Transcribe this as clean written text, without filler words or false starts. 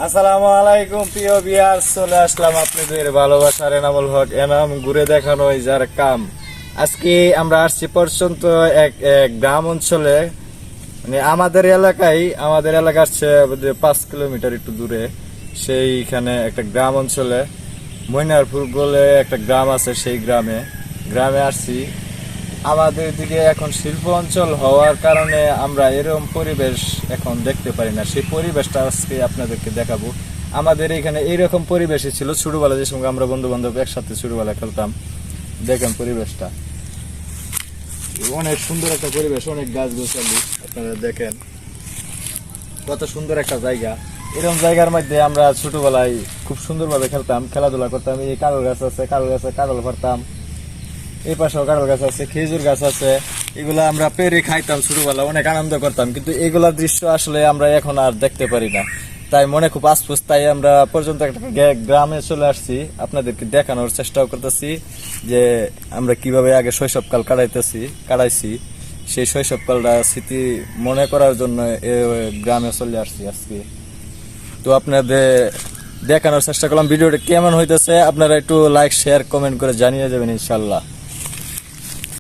আসসালামু আলাইকুম প্রিয় ভিউয়ার্স, চলে আসলাম আপনাদের ভালোবাসার এনামুল হক এনাম ঘুরে দেখানো যার কাম। আজকে আমরা আসছি পর্যন্ত এক এক গ্রাম অঞ্চলে, মানে আমাদের এলাকা আসছে 5 কিলোমিটার একটু দূরে। সেইখানে একটা গ্রাম অঞ্চলে মইনারপুর বলে একটা গ্রাম আছে, সেই গ্রামে আসছি। আমাদের দিকে এখন শিল্প অঞ্চল হওয়ার কারণে আমরা এরকম পরিবেশ এখন দেখতে পারি না। সেই পরিবেশটা আজকে আপনাদেরকে দেখাবো। আমাদের এখানে এইরকম পরিবেশই ছিল ছোটবেলা, যে সঙ্গে আমরা বন্ধু বান্ধব একসাথে ছোটবেলা খেলতাম। দেখেন পরিবেশটা, অনেক সুন্দর একটা পরিবেশ, অনেক গাছ গোছালি। আপনারা দেখেন কত সুন্দর একটা জায়গা। এরকম জায়গার মধ্যে আমরা ছোটবেলায় খুব সুন্দরভাবে খেলতাম, খেলাধুলা করতাম। এই কারল গাছ আছে, কারল গাছে কারল পারতাম। এই পাশেও কারল গাছ আছে, খেজুর গাছ আছে। এগুলা আমরা পেরে খাইতাম ছোটবেলা, অনেক আনন্দ করতাম। কিন্তু এগুলা দৃশ্য আসলে আমরা এখন আর দেখতে পারি না, তাই মনে খুব আফসোস। তাই আমরা পর্যন্ত একটা গ্রামে চলে আসছি, আপনাদেরকে দেখানোর চেষ্টাও করতেছি যে আমরা কিভাবে আগে শৈশবকাল কাটাইছি। সেই শৈশবকালটা স্মৃতি মনে করার জন্য গ্রামে চলে আসছি আজকে। তো আপনাদের দেখানোর চেষ্টা করলাম। ভিডিওটা কেমন হইতেছে আপনারা একটু লাইক, শেয়ার, কমেন্ট করে জানিয়ে যাবেন ইনশাল্লাহ।